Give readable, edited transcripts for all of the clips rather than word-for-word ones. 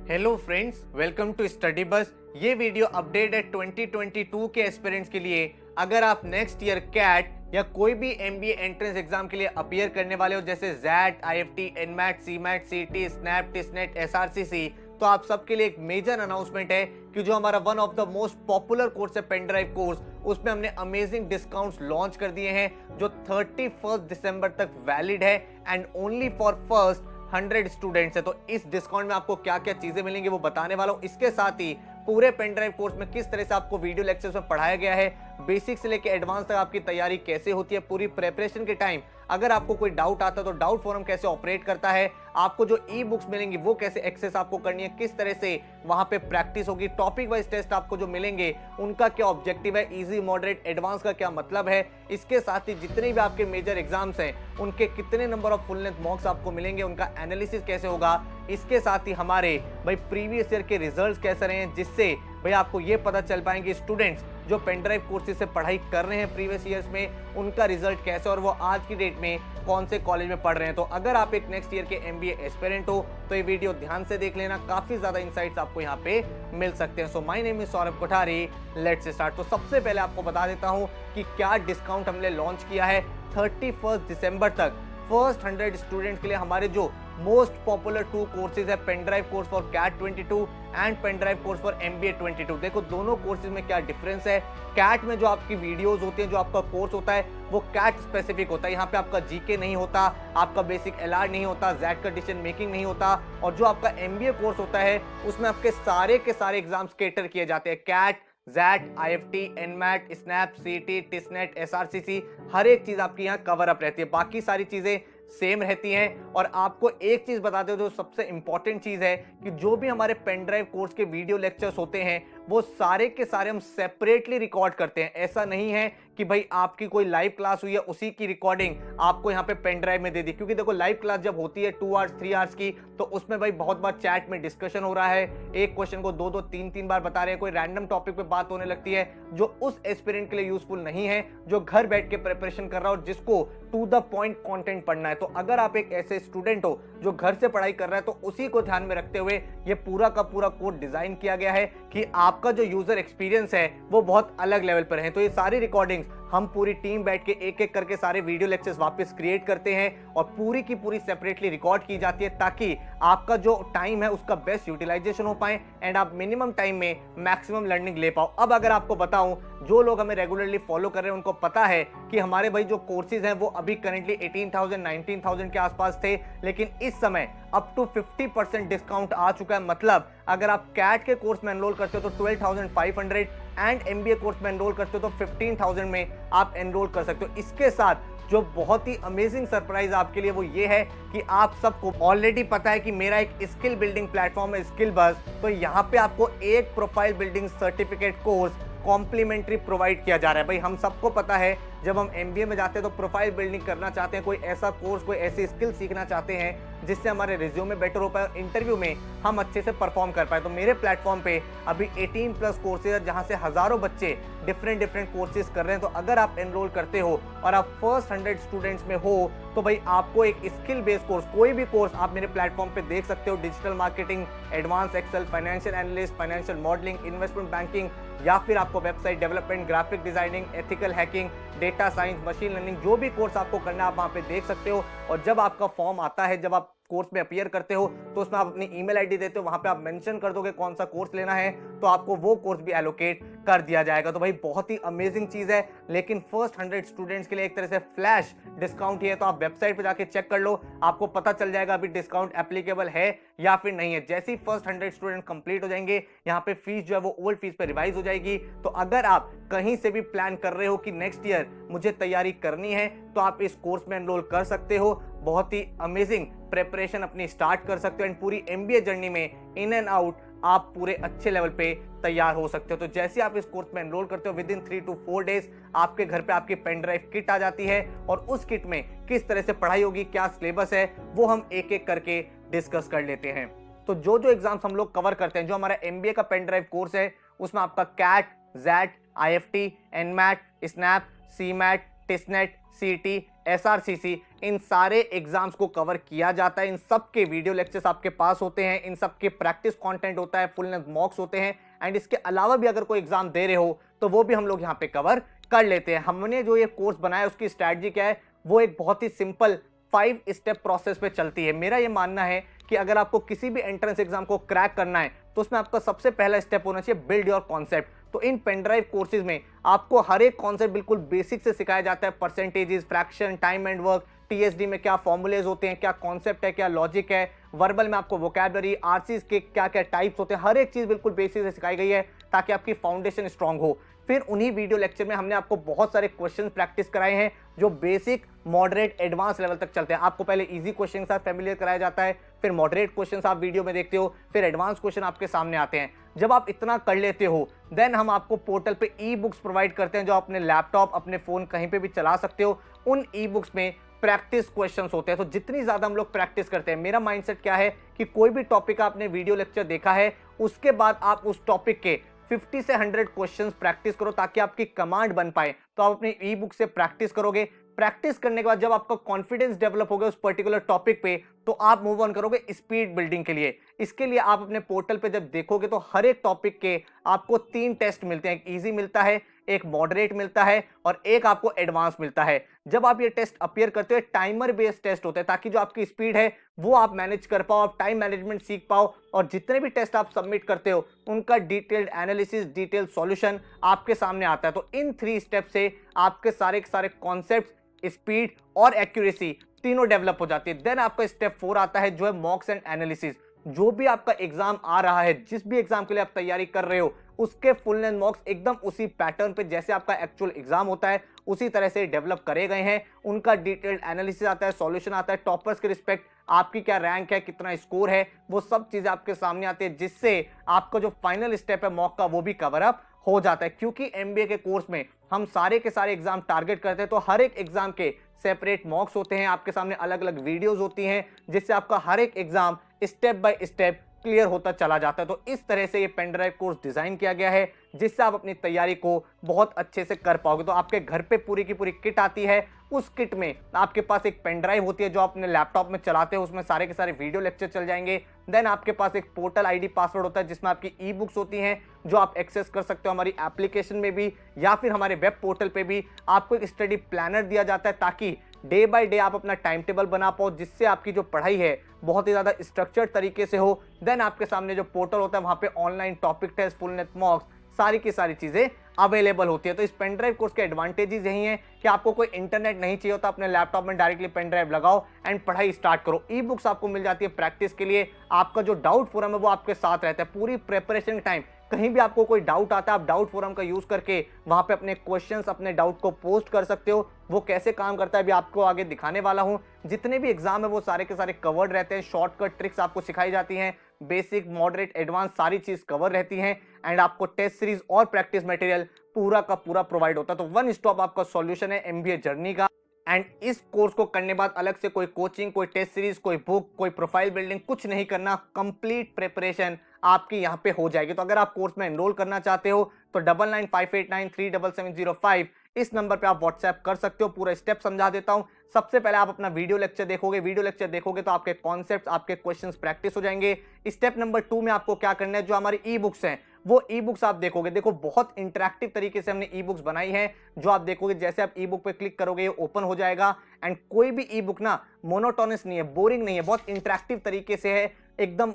Hello friends, welcome to study bus. ये video update है 2022 के एस्पिरेंट्स के लिए। अगर आप नेक्स्ट ईयर कैट या कोई भी एमबीए एंट्रेंस एग्जाम के लिए अपीयर करने वाले हो, जैसे जैट, आईएफटी, एनमैट, सीमैट, सीटी, स्नैप, टिसनेट, एसआरसीसी, तो आप सबके लिए एक मेजर अनाउंसमेंट है कि जो हमारा one of the most popular course है पेन ड्राइव कोर्स, उसमें हमने अमेजिंग डिस्काउंट्स लॉन्च कर दिए हैं जो 31 दिसंबर तक वैलिड है and only for first 100 students है। तो इस डिस्काउंट में आपको क्या क्या चीजें मिलेंगी वो बताने वाला हूं। इसके साथ ही पूरे पेन ड्राइव कोर्स में किस तरह से आपको वीडियो लेक्चर्स में पढ़ाया गया है, बेसिक से लेकर एडवांस तक आपकी तैयारी कैसे होती है, पूरी प्रेपरेशन के टाइम अगर आपको कोई डाउट आता है तो डाउट फोरम कैसे ऑपरेट करता है, आपको जो ई बुक्स मिलेंगी वो कैसे एक्सेस आपको करनी है, किस तरह से वहां पे प्रैक्टिस होगी, टॉपिक वाइज टेस्ट आपको जो मिलेंगे उनका क्या ऑब्जेक्टिव है, इजी, मॉडरेट, एडवांस का क्या मतलब है। इसके साथ ही जितने भी आपके मेजर एग्जाम्स हैं उनके कितने नंबर ऑफ फुल लेंथ मॉक्स आपको मिलेंगे, उनका एनालिसिस कैसे होगा। इसके साथ ही हमारे भाई प्रीवियस ईयर के रिजल्ट्स कैसे रहे हैं, जिससे भाई आपको ये पता चल पाएंगे स्टूडेंट्स जो पेन ड्राइव कोर्सेज से पढ़ाई कर रहे हैं प्रीवियस ईयर्स में उनका रिजल्ट कैसे और वो आज की डेट में कौन से कॉलेज में पढ़ रहे हैं। तो अगर आप एक नेक्स्ट ईयर के एमबीए एस्पिरेंट हो तो ये वीडियो ध्यान से देख लेना, काफी ज्यादा इंसाइट्स आपको यहाँ पे मिल सकते हैं। So my name is Saurabh Kothari, let's start. तो सबसे पहले आपको बता देता हूँ कि क्या डिस्काउंट हमने लॉन्च किया है 31 दिसंबर तक फर्स्ट 100 स्टूडेंट के लिए। हमारे जो मोस्ट पॉपुलर 2 कोर्सेज है, pen drive course for CAT 22 and pen drive course for MBA 22। देखो दोनों कोर्सेज में क्या डिफरेंस है। कैट में जो आपकी वीडियोस होती हैं, जो आपका कोर्स होता है वो कैट स्पेसिफिक होता है। यहाँ पे आपका जीके नहीं होता, आपका बेसिक एलआर नहीं होता, जैट का डिसीजन मेकिंग नहीं होता। और जो आपका एमबीए कोर्स होता है उसमें आपके सारे के सारे एग्जाम्स कैटर किए जाते हैं। CAT, XAT, IFT, NMAT, SNAP, CET, TISSNET, SRCC, हर एक चीज आपकी यहाँ कवर अप रहती है। बाकी सारी चीजें सेम रहती हैं। और आपको एक चीज बता दो जो सबसे इंपॉर्टेंट चीज है कि जो भी हमारे पेन ड्राइव कोर्स के वीडियो लेक्चर्स होते हैं वो सारे के सारे हम सेपरेटली रिकॉर्ड करते हैं। ऐसा नहीं है कि भाई आपकी कोई लाइव क्लास हुई है उसी की रिकॉर्डिंग आपको यहाँ पे पेन ड्राइव में दे दी, क्योंकि देखो लाइव क्लास जब होती है 2 आवर्स 3 आवर्स की तो उसमें भाई बहुत बार चैट में डिस्कशन हो रहा है, एक क्वेश्चन को 2-2 3-3 बार बता रहे हैं, कोई रैंडम टॉपिक पे बात होने लगती है जो उस एस्पिरेंट के लिए यूजफुल नहीं है जो घर बैठ के प्रिपरेशन कर रहा हो और जिसको टू द पॉइंट कंटेंट पढ़ना है। तो अगर आप एक ऐसे स्टूडेंट हो जो घर से पढ़ाई कर रहा है तो उसी को ध्यान में रखते हुए ये पूरा का पूरा कोर्स डिजाइन किया गया है कि आपका जो यूजर एक्सपीरियंस है वो बहुत अलग लेवल पर है। तो ये सारी रिकॉर्डिंग्स हम पूरी टीम बैठ के एक एक करके सारे वीडियो लेक्चर्स वापस क्रिएट करते हैं और पूरी की पूरी सेपरेटली रिकॉर्ड की जाती है ताकि आपका जो टाइम है उसका बेस्ट यूटिलाइजेशन हो पाए एंड आप मिनिमम टाइम में मैक्सिमम लर्निंग ले पाओ। अब अगर आपको बताऊं, जो लोग हमें रेगुलरली फॉलो कर रहे हैं उनको पता है कि हमारे भाई जो कोर्सेज हैं वो अभी करेंटली 18,000 19,000 के आसपास थे, लेकिन इस समय अप टू 50% डिस्काउंट आ चुका है। मतलब अगर आप कैट के कोर्स में एनरोल करते हो तो 12,500 एंड एमबीए कोर्स में एनरोल करते हो तो 15,000 में आप एनरोल कर सकते हो। इसके साथ जो बहुत ही अमेजिंग सरप्राइज आपके लिए वो ये है कि आप सबको ऑलरेडी पता है कि मेरा एक स्किल बिल्डिंग प्लेटफॉर्म है स्किल बस, तो यहाँ पे आपको एक profile building certificate course complimentary provide किया जा रहा है। भाई हम सबको पता है जब हम एमबीए में जाते हैं तो प्रोफाइल बिल्डिंग करना चाहते हैं, कोई ऐसा कोर्स, कोई ऐसी स्किल सीखना चाहते हैं जिससे हमारे रिज्यूमे बेटर हो पाए, इंटरव्यू में हम अच्छे से परफॉर्म कर पाए। तो मेरे प्लेटफॉर्म पे अभी 18+ कोर्सेज है जहां से हजारों बच्चे डिफरेंट कोर्सेज कर रहे हैं। तो अगर आप एनरोल करते हो और आप फर्स्ट 100 स्टूडेंट्स में हो तो भाई आपको एक स्किल बेस्ड कोर्स, कोई भी कोर्स आप मेरे प्लेटफॉर्म पे देख सकते हो। Digital marketing, advance excel, financial analyst, financial modelling, investment banking, या फिर आपको website development, graphic designing, ethical hacking, data science, machine learning, जो भी कोर्स आपको करना है आप वहां पे देख सकते हो। और जब आपका फॉर्म आता है, जब आप कोर्स में अपीयर करते हो तो उसमें आप अपनी ईमेल आईडी देते हो, वहां पे आप मेंशन कर दोगे कौन सा कोर्स लेना है तो आपको वो कोर्स भी एलोकेट कर दिया जाएगा। तो भाई बहुत ही अमेजिंग चीज है। लेकिन फर्स्ट 100 स्टूडेंट्स के लिए एक तरह से फ्लैश डिस्काउंट ही है, तो आप वेबसाइट पे जाके चेक कर लो, आपको पता चल जाएगा अभी डिस्काउंट एप्लीकेबल है या फिर नहीं है। जैसे ही फर्स्ट 100 स्टूडेंट कंप्लीट हो जाएंगे यहाँ पे फीस जो है वो ओल्ड फीस पे रिवाइज हो जाएगी। तो अगर आप कहीं से भी प्लान कर रहे हो कि नेक्स्ट ईयर मुझे तैयारी करनी है तो आप इस कोर्स में एनरोल कर सकते हो। बहुत ही अमेजिंग प्रेपरेशन अपनी स्टार्ट कर सकते हो एंड पूरी एमबीए जर्नी में इन एंड आउट आप पूरे अच्छे लेवल पे तैयार हो सकते हो। तो जैसे आप इस कोर्स में एनरोल करते हो विद इन 3 to 4 डेज आपके घर पे आपकी पेन ड्राइव किट आ जाती है और उस किट में किस तरह से पढ़ाई होगी, क्या सिलेबस है, वो हम एक एक करके डिस्कस कर लेते हैं। तो जो जो एग्जाम्स हम लोग कवर करते हैं, जो हमारा एमबीए का पेन ड्राइव कोर्स है उसमें आपका CAT, XAT, IFT, NMAT, SNAP, CMAT, TISSNET, CET, SRCC, इन सारे एग्जाम्स को कवर किया जाता है। इन सब के वीडियो लेक्चर्स आपके पास होते हैं, इन सब के प्रैक्टिस कंटेंट होता है, फुल लेंथ मॉक्स होते हैं एंड इसके अलावा भी अगर कोई एग्जाम दे रहे हो तो वो भी हम लोग यहाँ पे कवर कर लेते हैं। हमने जो ये कोर्स बनाया है उसकी स्ट्रैटेजी क्या है, वो एक बहुत ही सिंपल 5 स्टेप प्रोसेस पे चलती है। मेरा ये मानना है कि अगर आपको किसी भी एंट्रेंस एग्जाम को क्रैक करना है तो उसमें आपका सबसे पहला स्टेप होना चाहिए बिल्ड योर कॉन्सेप्ट। तो इन पेनड्राइव कोर्सेज में आपको हर एक कॉन्सेप्ट बिल्कुल बेसिक से सिखाया जाता है, percentages, fraction, time and work, TSD में क्या फॉर्मूलेज होते हैं, क्या कॉन्सेप्ट है, क्या लॉजिक है, वर्बल में आपको वोकैबुलरी, आरसीज के क्या क्या टाइप्स होते हैं, हर एक चीज बिल्कुल बेसिक से सिखाई गई है ताकि आपकी फाउंडेशन स्ट्रांग हो। फिर उन्हीं वीडियो लेक्चर में हमने आपको बहुत सारे क्वेश्चन प्रैक्टिस कराए हैं जो बेसिक, मॉडरेट, एडवांस लेवल तक चलते हैं। आपको पहले इजी क्वेश्चन के साथ फैमिलियर कराया जाता है, फिर मॉडरेट क्वेश्चन आप वीडियो में देखते हो, फिर एडवांस क्वेश्चन आपके सामने आते हैं। जब आप इतना कर लेते हो देन हम आपको पोर्टल पे ई बुक्स प्रोवाइड करते हैं जो अपने लैपटॉप, अपने फोन कहीं पे भी चला सकते हो। उन ई बुक्स में प्रैक्टिस क्वेश्चंस होते हैं। तो जितनी ज्यादा हम लोग प्रैक्टिस करते हैं, मेरा माइंडसेट क्या है कि कोई भी टॉपिक आपने वीडियो लेक्चर देखा है उसके बाद आप उस टॉपिक के 50 से 100 क्वेश्चंस प्रैक्टिस करो ताकि आपकी कमांड बन पाए। तो आप अपनी ई बुक से प्रैक्टिस करोगे, प्रैक्टिस करने के बाद जब आपका कॉन्फिडेंस डेवलप होगा उस पर्टिकुलर टॉपिक पे तो आप मूव ऑन करोगे स्पीड बिल्डिंग के लिए। इसके लिए आप अपने पोर्टल पे जब देखोगे तो हर एक टॉपिक के आपको 3 टेस्ट मिलते हैं, एक इजी मिलता है, एक मॉडरेट मिलता है और एक आपको एडवांस मिलता है। जब आप ये टेस्ट अपीयर करते हो टाइमर बेस्ड टेस्ट होते हैं ताकि जो आपकी स्पीड है वो आप मैनेज कर पाओ, आप टाइम मैनेजमेंट सीख पाओ और जितने भी टेस्ट आप सबमिट करते हो उनका डिटेल्ड एनालिसिस, डिटेल्ड सॉल्यूशन आपके सामने आता है। तो इन 3 स्टेप से आपके सारे के सारे कॉन्सेप्ट, स्पीड और एक्यूरेसी तीनों डेवलप हो जाती है। देन आपका स्टेप 4 आता है जो है मॉक्स एंड एनालिसिस। जो भी आपका एग्जाम आ रहा है, जिस भी एग्जाम के लिए आप तैयारी कर रहे हो उसके फुल लेंथ मॉक्स एकदम उसी पैटर्न पे जैसे आपका एक्चुअल एग्जाम होता है उसी तरह से डेवलप करे गए हैं। उनका डिटेल्ड एनालिसिस आता है, सॉल्यूशन आता है, टॉपर्स के रिस्पेक्ट आपकी क्या रैंक है, कितना स्कोर है, वो सब चीजें आपके सामने आती है जिससे आपका जो फाइनल स्टेप है मॉक का वो भी कवर अप हो जाता है। क्योंकि एमबीए के कोर्स में हम सारे के सारे एग्जाम टारगेट करते हैं तो हर एक एग्जाम के सेपरेट मॉक्स होते हैं, आपके सामने अलग अलग वीडियोस होती हैं जिससे आपका हर एक exam step by step clear होता चला जाता है। तो इस तरह से ये पेन ड्राइव कोर्स डिजाइन किया गया है जिससे आप अपनी तैयारी को बहुत अच्छे से कर पाओगे। तो आपके घर पे पूरी की पूरी किट आती है, उस किट में आपके पास एक पेन ड्राइव होती है जो आप अपने लैपटॉप में चलाते हो, उसमें सारे के सारे वीडियो लेक्चर चल जाएंगे। देन आपके पास एक पोर्टल आईडी पासवर्ड होता है जिसमें आपकी ई बुक्स होती हैं जो आप एक्सेस कर सकते हो हमारी एप्लीकेशन में भी या फिर हमारे वेब पोर्टल पे भी। आपको एक स्टडी प्लानर दिया जाता है ताकि डे बाय डे आप अपना टाइम टेबल बना पाओ जिससे आपकी जो पढ़ाई है बहुत ही ज्यादा स्ट्रक्चर्ड तरीके से हो। देन आपके सामने जो पोर्टल होता है वहां पे online topic test, full length mocks, सारी की सारी चीजें अवेलेबल होती है। तो इस पेन ड्राइव कोर्स के एडवांटेजेस यही हैं कि आपको कोई इंटरनेट नहीं चाहिए होता, अपने लैपटॉप में डायरेक्टली पेन ड्राइव लगाओ एंड पढ़ाई स्टार्ट करो। ई बुक्स आपको मिल जाती है प्रैक्टिस के लिए, आपका जो डाउट फोरम है वो आपके साथ रहता है पूरी प्रेपरेशन के टाइम। कहीं भी आपको कोई डाउट आता है आप डाउट फोरम का यूज करके वहां पे अपने क्वेश्चंस, अपने डाउट को पोस्ट कर सकते हो। वो कैसे काम करता है अभी आपको आगे दिखाने वाला हूं। जितने भी एग्जाम है वो सारे के सारे कवर्ड रहते हैं, शॉर्टकट ट्रिक्स आपको सिखाई जाती हैं, बेसिक, मॉडरेट, एडवांस सारी चीज कवर रहती हैं एंड आपको टेस्ट सीरीज और प्रैक्टिस मटेरियल पूरा का पूरा प्रोवाइड होता है। तो वन स्टॉप आपका सॉल्यूशन है एमबीए जर्नी का। एंड इस कोर्स को करने बाद अलग से कोई कोचिंग, कोई टेस्ट सीरीज, कोई बुक, कोई प्रोफाइल बिल्डिंग कुछ नहीं करना, कंप्लीट प्रिपरेशन आपकी यहाँ पे हो जाएगी। तो अगर आप कोर्स में एनरोल करना चाहते हो तो 9958937705 इस नंबर पे आप व्हाट्सएप कर सकते हो। पूरा स्टेप समझा देता हूं। सबसे पहले आप अपना वीडियो लेक्चर देखोगे, वीडियो लेक्चर देखोगे तो आपके कॉन्सेप्ट, आपके क्वेश्चंस प्रैक्टिस हो जाएंगे। स्टेप नंबर 2 में आपको क्या करना है, जो हमारी ई बुक्स हैं वो ई बुक्स आप देखोगे। देखो बहुत इंटरेक्टिव तरीके से हमने ई बुक्स बनाई है जो आप देखोगे जैसे आप ई बुक पे क्लिक करोगे ये ओपन हो जाएगा। एंड कोई भी ई बुक ना मोनोटोनस नहीं है, बोरिंग नहीं है, बहुत इंटरेक्टिव तरीके से है, एकदम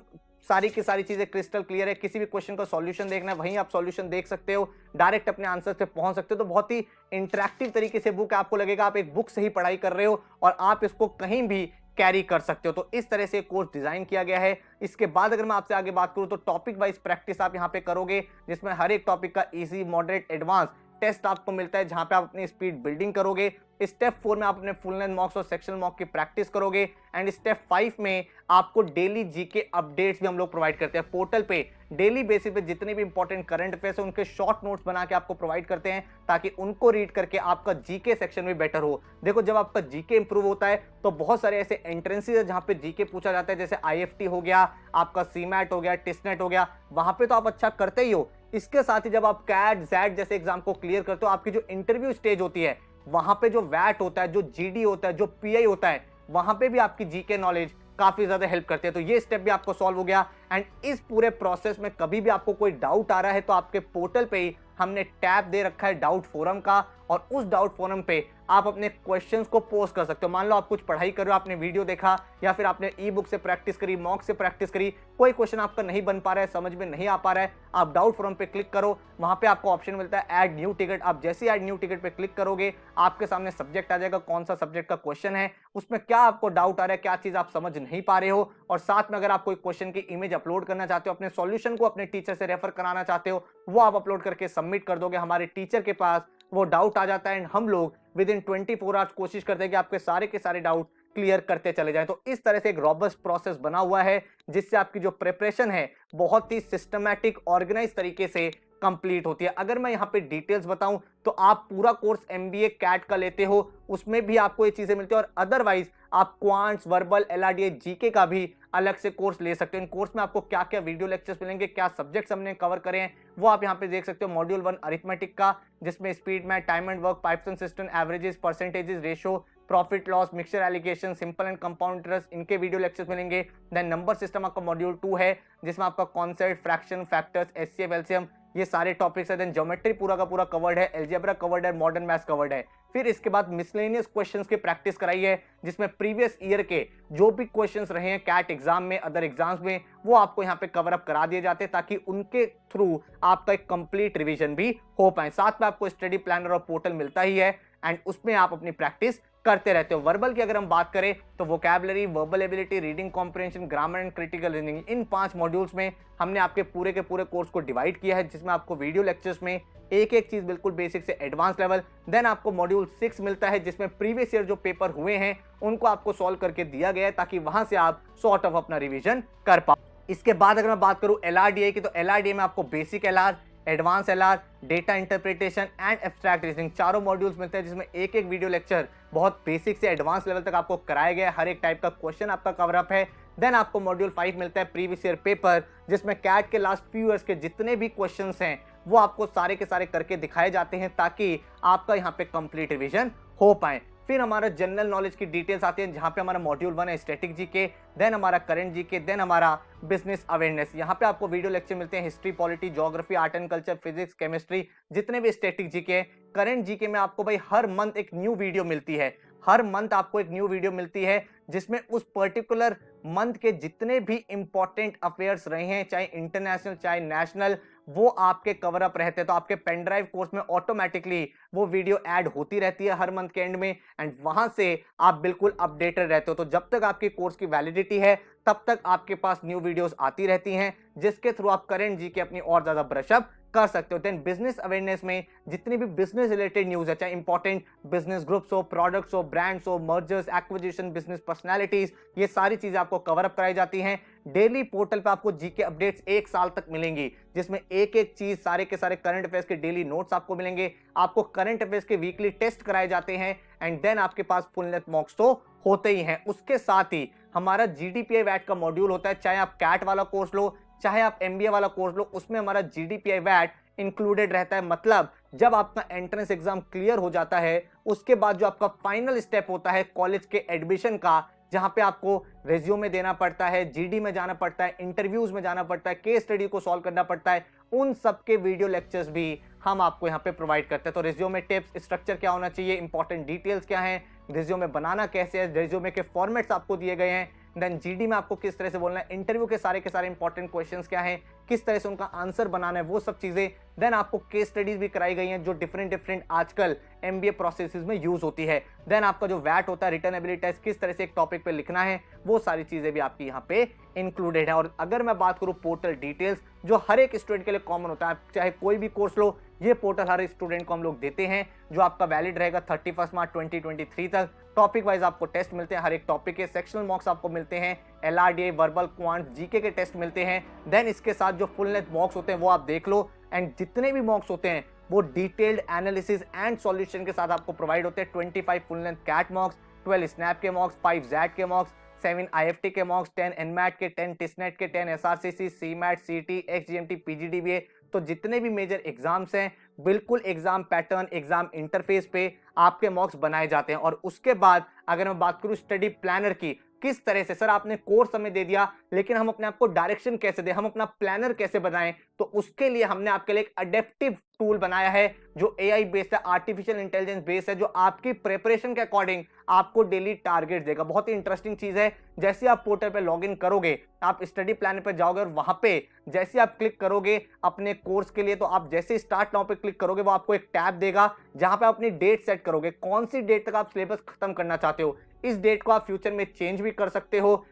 सारी की सारी चीजें क्रिस्टल क्लियर है। किसी भी क्वेश्चन का सॉल्यूशन देखना है वहीं आप सॉल्यूशन देख सकते हो, डायरेक्ट अपने आंसर पे पहुंच सकते हो। तो बहुत ही इंटरेक्टिव तरीके से बुक, आपको लगेगा आप एक बुक से ही पढ़ाई कर रहे हो और आप इसको कहीं भी कैरी कर सकते हो। तो इस तरह से कोर्स डिजाइन किया गया है। इसके बाद अगर मैं आपसे आगे बात करूं तो टॉपिक वाइज प्रैक्टिस आप यहां पे करोगे जिसमें हर एक टॉपिक का इजी, मॉडरेट, एडवांस टेस्ट आपको मिलता है जहां पे आप अपनी स्पीड बिल्डिंग करोगे। स्टेप 4 में आप अपने फुल लेंथ मॉक्स और सेक्शन मॉक की प्रैक्टिस करोगे। एंड स्टेप 5 में आपको डेली जीके अपडेट्स भी हम लोग प्रोवाइड करते हैं पोर्टल पे। डेली बेसिस पे जितने भी इंपॉर्टेंट करंट अफेयर्स है उनके शॉर्ट नोट्स बना के आपको प्रोवाइड करते हैं ताकि उनको रीड करके आपका जीके सेक्शन भी बेटर हो। देखो जब आपका जीके इंप्रूव होता है तो बहुत सारे ऐसे एंट्रेंसेस है जहां पे जीके पूछा जाता है, जैसे आईएफटी हो गया, आपका सीमैट हो गया, टिस्नेट हो गया, वहां पे तो आप अच्छा करते ही हो। इसके साथ ही जब आप कैट, जैट जैसे एग्जाम को क्लियर करते हो, आपकी जो इंटरव्यू स्टेज होती है वहां पे जो वैट होता है, जो जीडी होता है, जो पीआई होता है, वहां पे भी आपकी जीके नॉलेज काफी ज्यादा हेल्प करती है। तो ये स्टेप भी आपको सॉल्व हो गया। एंड इस पूरे प्रोसेस में कभी भी आपको कोई डाउट आ रहा है तो आपके पोर्टल पे ही हमने टैब दे रखा है डाउट फोरम का, और उस डाउट फोरम पे आप अपने क्वेश्चंस को पोस्ट कर सकते हो। मान लो आप कुछ पढ़ाई कर रहे हो, आपने वीडियो देखा या फिर आपने ई बुक से प्रैक्टिस करी, मॉक से प्रैक्टिस करी, कोई क्वेश्चन आपका नहीं बन पा रहा है, समझ में नहीं आ पा रहा है, आप डाउट फोरम पे क्लिक करो, वहां पे आपको ऑप्शन मिलता है ऐड न्यू टिकट। आप जैसे ऐड न्यू टिकट पे क्लिक करोगे आपके सामने सब्जेक्ट आ जाएगा, कौन सा सब्जेक्ट का क्वेश्चन है, उसमें क्या आपको डाउट आ रहा है, क्या चीज आप समझ नहीं पा रहे हो, और साथ में अगर आप कोई क्वेश्चन की इमेज अपलोड करना चाहते हो, अपने सॉल्यूशन को अपने टीचर से रेफर कराना चाहते हो, वो आप अपलोड करके सबमिट कर दोगे, हमारे टीचर के पास वो डाउट आ जाता है एंड हम लोग विद इन 24 आवर्स कोशिश करते हैं कि आपके सारे के सारे डाउट क्लियर करते चले जाएं। तो इस तरह से एक रॉबस्ट प्रोसेस बना हुआ है जिससे आपकी जो प्रिपरेशन है बहुत ही सिस्टमैटिक ऑर्गेनाइज तरीके से कंप्लीट होती है। अगर मैं यहाँ पे डिटेल्स बताऊं तो आप पूरा कोर्स एमबीए कैट का लेते हो उसमें भी आपको ये चीजें मिलती है, और अदरवाइज आप क्वांट्स, वर्बल, एलआरडीए, जीके का भी अलग से कोर्स ले सकते हो। इन कोर्स में आपको क्या क्या वीडियो लेक्चर्स मिलेंगे, क्या सब्जेक्ट्स हमने कवर करे हैं, वो आप यहाँ पे देख सकते हो। मॉड्यूल 1 अरिथमेटिक का, जिसमें स्पीड में time and work, pipes and system, averages, percentages, ratio, profit loss, mixture allegation, simple and compound interest, इनके वीडियो लेक्चर्स मिलेंगे। देन नंबर सिस्टम आपका मॉड्यूल 2 है जिसमें आपका concept, fraction, factors, HCF, LCM, ये सारे टॉपिक्स है। देन ज्योमेट्री पूरा का पूरा कवर्ड है, अलजेब्रा कवर्ड है, मॉडर्न मैथ्स कवर्ड है। फिर इसके बाद मिसलेनियस क्वेश्चंस की प्रैक्टिस कराई है जिसमें प्रीवियस ईयर के जो भी क्वेश्चंस रहे हैं कैट एग्जाम में, अदर एग्जाम्स में, वो आपको यहाँ पे कवर अप करा दिए जाते हैं ताकि उनके थ्रू आपका एक कंप्लीट रिवीजन भी हो पाए। साथ में आपको स्टडी प्लानर और पोर्टल मिलता ही है एंड उसमें आप अपनी प्रैक्टिस करते रहते हो। वर्बल की अगर हम बात करें तो vocabulary, verbal ability, reading comprehension, grammar and critical reasoning, in 5 modules में हमने आपके पूरे के पूरे कोर्स को डिवाइड किया है जिसमें आपको वीडियो लेक्चर्स में एक एक चीज बिल्कुल बेसिक से एडवांस लेवल। देन आपको मॉड्यूल 6 मिलता है जिसमें प्रीवियस ईयर जो पेपर हुए हैं उनको आपको सॉल्व करके दिया गया है ताकि वहां से आप सॉर्ट ऑफ अपना रिवीजन कर पाओ। इसके बाद अगर मैं बात करूं एलआरडीए की, तो एलआरडीए में आपको basic LR, advance LR, data interpretation and abstract reasoning चारों मॉड्यूल्स मिलते हैं जिसमें एक एक वीडियो लेक्चर बहुत बेसिक से एडवांस लेवल तक आपको कराया गया है। हर एक टाइप का क्वेश्चन आपका कवर अप है। देन आपको मॉड्यूल 5 मिलता है प्रीवियस ईयर पेपर जिसमें कैट के लास्ट फ्यू ईयर्स के जितने भी क्वेश्चंस हैं वो आपको सारे के सारे करके दिखाए जाते हैं ताकि आपका यहाँ पे कंप्लीट रिवीजन हो पाए। फिर हमारा जनरल नॉलेज की डिटेल्स आती है जहां पे हमारा मॉड्यूल 1 है स्टैटिक जीके, देन हमारा करंट जीके, देन हमारा बिजनेस अवेयरनेस। यहाँ पे आपको वीडियो लेक्चर मिलते हैं history, polity, geography, art and culture, physics, chemistry, जितने भी स्टैटिक जीके है। करंट जीके में आपको भाई हर मंथ एक न्यू वीडियो मिलती है, हर मंथ आपको एक न्यू वीडियो मिलती है जिसमें उस पर्टिकुलर मंथ के जितने भी इंपॉर्टेंट अफेयर्स रहे हैं, चाहे इंटरनेशनल चाहे नेशनल, वो आपके कवर अप रहते हैं। तो आपके पेन ड्राइव कोर्स में ऑटोमेटिकली वो वीडियो ऐड होती रहती है हर मंथ के एंड में एंड वहां से आप बिल्कुल अपडेटेड रहते हो। तो जब तक आपकी कोर्स की वैलिडिटी है तब तक आपके पास न्यू वीडियोस आती रहती हैं जिसके थ्रू आप करंट जीके अपनी और ज्यादा ब्रशअप कर सकते हो। देन बिजनेस अवेयरनेस में जितनी भी बिजनेस रिलेटेड न्यूज है, चाहे इंपॉर्टेंट बिजनेस ग्रुप्स हो, प्रोडक्ट्स हो, ब्रांड्स हो, मर्जर्स, एक्विजिशन, बिजनेस पर्सनालिटीज, ये सारी चीजें आपको कवर अप कराई जाती हैं। डेली पोर्टल पे आपको जीके अपडेट्स 1 साल तक मिलेंगी जिसमें एक एक चीज, सारे के सारे करंट अफेयर्स के डेली नोट्स आपको मिलेंगे। आपको करंट अफेयर्स के वीकली टेस्ट कराए जाते हैं एंड देन आपके पास फुल लेंथ मॉक्स तो होते ही हैं। उसके साथ ही हमारा जीडीपीआई वैट का मॉड्यूल होता है, चाहे आप कैट वाला कोर्स लो चाहे आप एमबीए वाला कोर्स लो, उसमें हमारा जीडीपीआई वैट इंक्लूडेड रहता है। मतलब जब आपका एंट्रेंस एग्जाम क्लियर हो जाता है उसके बाद जो आपका फाइनल स्टेप होता है कॉलेज के एडमिशन का, जहां पे आपको रेज्यूमे देना पड़ता है, जीडी में जाना पड़ता है, इंटरव्यूज में जाना पड़ता है, केस स्टडी को सॉल्व करना पड़ता है, उन सब के वीडियो लेक्चर्स भी हम आपको यहाँ पे प्रोवाइड करते हैं। तो रेज्यूमे टिप्स, स्ट्रक्चर क्या होना चाहिए, इंपॉर्टेंट डिटेल्स क्या है, रेज्यूमे बनाना कैसे है, रेज्यूमे के फॉर्मेट्स आपको दिए गए हैं, देन जीडी में आपको किस तरह से बोलना है, इंटरव्यू के सारे इंपॉर्टेंट क्वेश्चंस क्या हैं, किस तरह से उनका आंसर बनाना है, वो सब चीजें। देन आपको केस स्टडीज भी कराई गई हैं जो डिफरेंट आजकल एमबीए प्रोसेसेस में यूज होती है। देन आपका जो वैट होता है, रिटन एबिलिटी टेस्ट, किस तरह से एक टॉपिक पे लिखना है, वो सारी चीजें भी आपकी यहाँ पे इंक्लूडेड है। और अगर मैं बात करूँ पोर्टल डिटेल्स, जो हर एक स्टूडेंट के लिए कॉमन होता है, चाहे कोई भी कोर्स लो, ये पोर्टल हर स्टूडेंट को हम लोग देते हैं जो आपका वैलिड रहेगा 31 मार्च 2023 तक। टॉपिक वाइज आपको टेस्ट मिलते हैं, हर एक टॉपिक के सेक्शनल मॉक्स आपको मिलते हैं, एलआरडीए, वर्बल, क्वांट, जीके के टेस्ट मिलते हैं। देन इसके साथ जो फुल लेंथ मॉक्स होते हैं वो आप देख लो एंड जितने भी मॉक्स होते हैं वो डिटेल्ड एनालिसिस एंड सॉल्यूशन के साथ आपको प्रोवाइड होते हैं। 25 full length CAT mocks, 12 SNAP के मॉक्स, 5 जैट के मॉक्स, 7 आईएफटी के मॉक्स, 10 एनमैट के, 10 टिसनेट के, 10 एसआरसीसी, सीमैट, सीटी, एक्सजीएमटी, पीजीडीबीए। तो जितने भी मेजर एग्जाम्स हैं बिल्कुल एग्जाम पैटर्न, एग्जाम इंटरफेस पे आपके मॉक्स बनाए जाते हैं। और उसके बाद अगर मैं बात करूं स्टडी प्लानर की, किस तरह से सर आपने कोर्स हमें दे दिया, लेकिन हम अपने आप को डायरेक्शन कैसे दें, हम अपना प्लानर कैसे बनाएं, तो उसके लिए हमने आपके लिए एक अडेप्टिव टूल बनाया है जो एआई बेस्ड है, आर्टिफिशियल इंटेलिजेंस बेस्ड है, जो आपकी प्रिपरेशन के अकॉर्डिंग आपको डेली टारगेट देगा। बहुत ही इंटरेस्टिंग चीज है। जैसे आप पोर्टल पे लॉगिन करोगे, आप स्टडी प्लानर पे जाओगे और वहां पे जैसे आप क्लिक करोगे अपने कोर्स के लिए, तो आप जैसे स्टार्ट नाउ पे क्लिक करोगे वो आपको एक टैब देगा जहां पे आप अपनी डेट सेट करोगे, कौन सी डेट तक आप सिलेबस खत्म करना चाहते हो। इस डेट को आप फ्यूचर में चेंज भी कर सकते हो,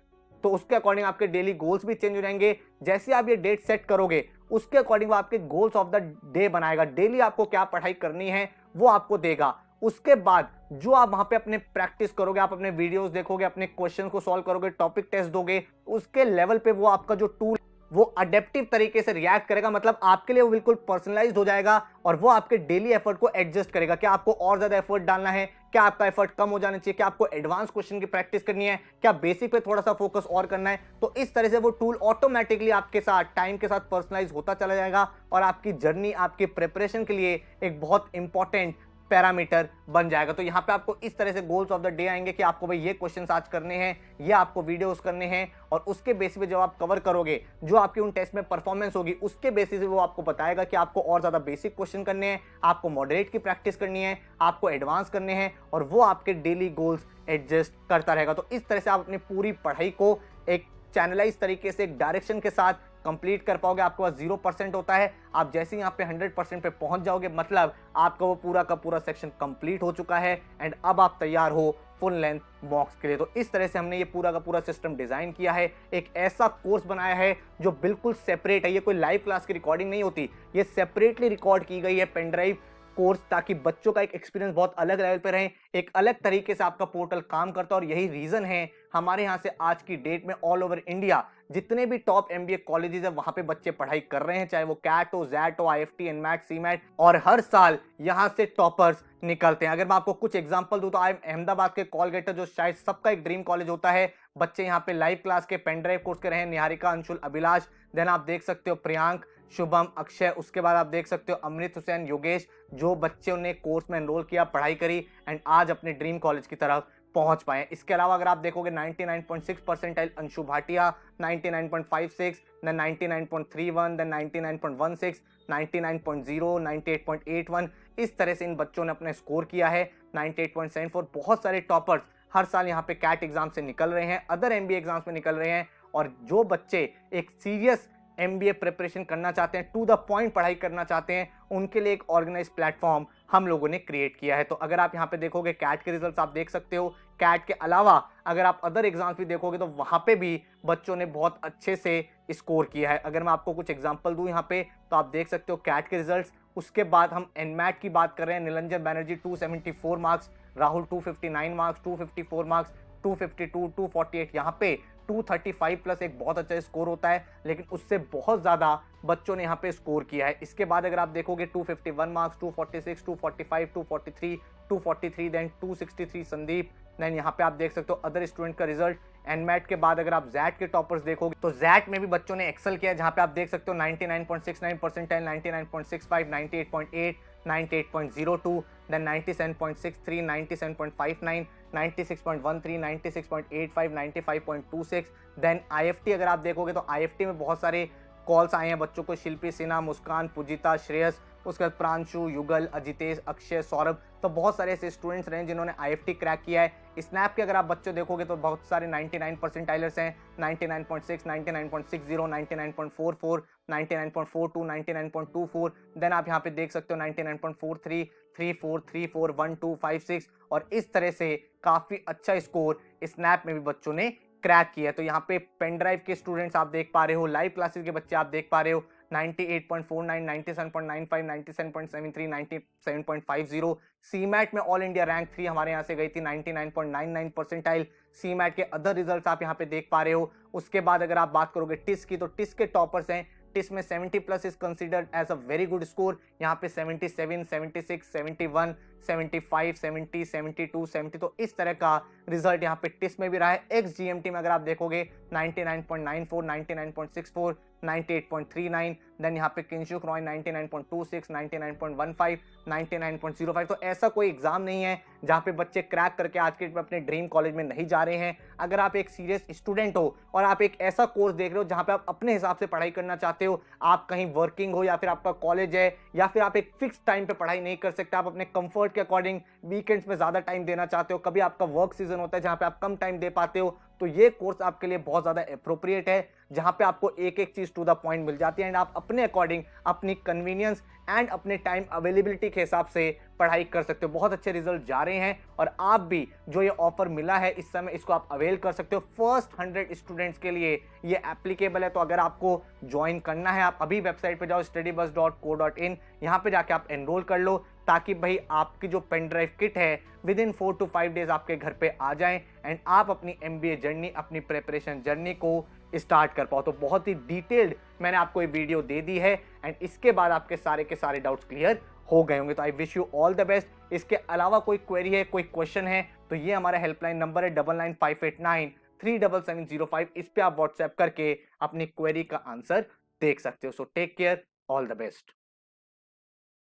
तो उसके अकॉर्डिंग आपके डेली गोल्स भी चेंज हो जाएंगे। जैसे आप ये डेट सेट करोगे उसके अकॉर्डिंग वो आपके गोल्स ऑफ द डे बनाएगा, डेली आपको क्या पढ़ाई करनी है वो आपको देगा। उसके बाद जो आप वहां पे अपने प्रैक्टिस करोगे, आप अपने वीडियोस देखोगे, अपने क्वेश्चन को सॉल्व करोगे, टॉपिक टेस्ट दोगे, उसके लेवल पे वो आपका जो टूल वो अडेप्टिव तरीके से रिएक्ट करेगा, मतलब आपके लिए वो बिल्कुल पर्सनलाइज्ड हो जाएगा और वो आपके डेली एफर्ट को एडजस्ट करेगा। क्या आपको और ज्यादा एफर्ट डालना है, क्या आपका एफर्ट कम हो जाना चाहिए, क्या आपको एडवांस क्वेश्चन की प्रैक्टिस करनी है, क्या बेसिक पे थोड़ा सा फोकस और करना है, तो इस तरह से वो टूल ऑटोमेटिकली आपके साथ टाइम के साथ पर्सनलाइज होता चला जाएगा और आपकी जर्नी, आपकी प्रिपरेशन के लिए एक बहुत इंपॉर्टेंट पैरामीटर बन जाएगा। तो यहाँ पे आपको इस तरह से गोल्स ऑफ द डे आएंगे कि आपको भाई ये क्वेश्चंस आज करने हैं, ये आपको वीडियोस करने हैं, और उसके बेसिस पे जब आप कवर करोगे, जो आपकी उन टेस्ट में परफॉर्मेंस होगी उसके बेसिस पे वो आपको बताएगा कि आपको और ज्यादा बेसिक क्वेश्चन करने हैं, आपको मॉडरेट की प्रैक्टिस करनी है, आपको एडवांस करने हैं, और वो आपके डेली गोल्स एडजस्ट करता रहेगा। तो इस तरह से आप अपनी पूरी पढ़ाई को एक चैनलाइज तरीके से, एक डायरेक्शन के साथ कंप्लीट कर पाओगे। आपके पास 0% होता है, आप जैसे ही यहाँ पे 100% पे पहुंच जाओगे, मतलब आपका वो पूरा का पूरा सेक्शन कंप्लीट हो चुका है एंड अब आप तैयार हो फुल लेंथ मॉक्स के लिए। तो इस तरह से हमने ये पूरा का पूरा सिस्टम डिजाइन किया है, एक ऐसा कोर्स बनाया है जो बिल्कुल सेपरेट है। ये कोई लाइव क्लास की रिकॉर्डिंग नहीं होती, ये सेपरेटली रिकॉर्ड की गई है पेन ड्राइव कोर्स, ताकि बच्चों का एक एक्सपीरियंस बहुत अलग लेवल पे रहे, एक अलग तरीके से आपका पोर्टल काम करता है। और यही रीजन है हमारे यहाँ से आज की डेट में ऑल ओवर इंडिया जितने भी टॉप एमबीए कॉलेजेस है वहां पे बच्चे पढ़ाई कर रहे हैं, चाहे वो कैट हो, जैट हो, आईएफटी, एनमैट, सीमैट, और हर साल यहाँ से टॉपर्स निकलते हैं। अगर मैं आपको कुछ एग्जांपल दूं तो अहमदाबाद के कॉलगेटर, जो शायद सबका एक ड्रीम कॉलेज होता है, बच्चे यहाँ पे लाइव क्लास के पेन ड्राइव कोर्स कर रहे हैं, निहारिका, अंशुल, अभिलाष, देन आप देख सकते हो प्रियांक, शुभम, अक्षय, उसके बाद आप देख सकते हो अमृत हुसैन, योगेश, जो बच्चे ने कोर्स में एनरोल किया, पढ़ाई करी एंड आज अपने ड्रीम कॉलेज की तरफ पहुंच पाए। इसके अलावा अगर आप देखोगे 99.6 percentile Anshu Bhatia, 99.56, then 99.31, then 99.16, 99.0, 98.81, इस तरह से इन बच्चों ने अपना स्कोर किया है। 98.74, बहुत सारे टॉपर्स हर साल यहाँ पे कैट एग्जाम से निकल रहे हैं, अदर एमबीए एग्जाम्स में निकल रहे हैं। और जो बच्चे एक सीरियस एमबीए प्रिपरेशन करना चाहते हैं, टू द पॉइंट पढ़ाई करना चाहते हैं, उनके लिए एक ऑर्गेनाइज प्लेटफॉर्म हम लोगों ने क्रिएट किया है। तो अगर आप यहाँ पे देखोगे कैट के रिजल्ट्स आप देख सकते हो, कैट के अलावा अगर आप अदर एग्जाम्स भी देखोगे तो वहां पे भी बच्चों ने बहुत अच्छे से स्कोर किया है। अगर मैं आपको कुछ एग्जांपल दूं यहाँ पे तो आप देख सकते हो कैट के रिजल्ट्स। उसके बाद हम एनमैट की बात कर रहे हैं, Niranjan Banerjee 274 marks, Rahul 259 marks, 254 marks, 252, 248, यहाँ पे 235 प्लस एक बहुत अच्छा स्कोर होता है, लेकिन उससे बहुत ज्यादा बच्चों ने यहाँ पे स्कोर किया है। इसके बाद अगर आप देखोगे 251 मार्क्स, 246, 245, 243, 243, देन 263 संदीप, देन यहाँ पे आप देख सकते हो अदर स्टूडेंट का रिजल्ट। एनमैट के बाद अगर आप जैट के टॉपर्स देखोगे तो जैट में भी बच्चों ने एक्सेल किया है, जहाँ पे आप देख सकते हो 99.69 परसेंटाइल, 99.65, 98.8, 98.02, देन 97.63, 97.59, 96.13, 96.85, 95.26, देन आईएफटी अगर आप देखोगे तो आईएफटी में बहुत सारे कॉल्स आए हैं बच्चों को, शिल्पी सिन्हा, मुस्कान, पूजिता, श्रेयस, उसके बाद प्रांशु, युगल, अजितेश, अक्षय, सौरभ, तो बहुत सारे ऐसे स्टूडेंट्स रहे जिन्होंने आईएफटी क्रैक किया है। स्नैप के अगर आप बच्चे देखोगे तो बहुत सारे 99 परसेंटाइलर्स हैं, 99.6, 99.60, 99.44, 99.42, 99.24, देन आप यहाँ पे देख सकते हो 99.43, 34, 34, 12, 56, और इस तरह से काफी अच्छा स्कोर स्नैप में भी बच्चों ने क्रैक किया है। तो यहाँ पे पेन ड्राइव के स्टूडेंट्स आप देख पा रहे हो, लाइव क्लासेस के बच्चे आप देख पा रहे हो, 98.49, 97.95, 97.73, 97.50, सीमैट में ऑल इंडिया रैंक 3 हमारे यहाँ से गई थी, 99.99 परसेंटाइल। सीमैट के अदर रिजल्ट्स आप यहाँ पे देख पा रहे हो। उसके बाद अगर आप बात करोगे टिस की, तो टिस के टॉपर्स हैं, टिस में 70 plus is considered as a very good score, यहाँ पे 77, 76, 71, 75, 70, 72, 70, तो इस तरह का रिजल्ट यहाँ पे टिस्ट में भी रहा है। XGMT में अगर आप देखोगे 99.94, 99.64, 98.39, देन यहाँ पे किंशुक रॉय 99.26, 99.15, 99.05। तो ऐसा कोई एग्जाम नहीं है जहाँ पे बच्चे क्रैक करके आज के अपने ड्रीम कॉलेज में नहीं जा रहे हैं। अगर आप एक सीरियस स्टूडेंट हो और आप एक ऐसा कोर्स देख रहे हो जहाँ पे आप अपने हिसाब से पढ़ाई करना चाहते हो, आप कहीं वर्किंग हो या फिर आपका कॉलेज है या फिर आप एक फिक्स टाइम पे पढ़ाई नहीं कर सकते, आप अपने कंफर्ट के अकॉर्डिंग वीकेंड्स में ज्यादा टाइम देना चाहते हो, कभी आपका वर्क सीजन होता है जहाँ पे आप कम टाइम दे पाते हो, तो ये कोर्स आपके लिए बहुत ज्यादा अप्रोप्रिएट है, जहां पे आपको एक एक चीज टू द पॉइंट मिल जाती है एंड आप अपने अकॉर्डिंग अपनी कन्वीनियंस एंड अपने टाइम अवेलेबिलिटी के हिसाब से पढ़ाई कर सकते हो। बहुत अच्छे रिजल्ट जा रहे हैं और आप भी जो ये ऑफर मिला है इस समय इसको आप अवेल कर सकते हो। फर्स्ट 100 स्टूडेंट्स के लिए ये एप्लीकेबल है, तो अगर आपको ज्वाइन करना है आप अभी वेबसाइट पे जाओ studybus.co.in, यहाँ पे जाके आप एनरोल कर लो ताकि भाई आपकी जो पेन ड्राइव किट है विद इन 4 to 5 डेज आपके घर पे आ जाए एंड आप अपनी MBA जर्नी, अपनी प्रिपरेशन जर्नी को स्टार्ट कर पाओ। तो बहुत ही डिटेल्ड मैंने आपको ये वीडियो दे दी है एंड इसके बाद आपके सारे के सारे डाउट्स क्लियर हो गए होंगे। तो I wish you all the best. इसके अलावा कोई क्वेरी है, कोई क्वेश्चन है, तो ये हमारा हेल्पलाइन नंबर है 9958937705। इस पे आप व्हाट्सएप करके अपनी क्वेरी का आंसर देख सकते हो। So take care, all the best.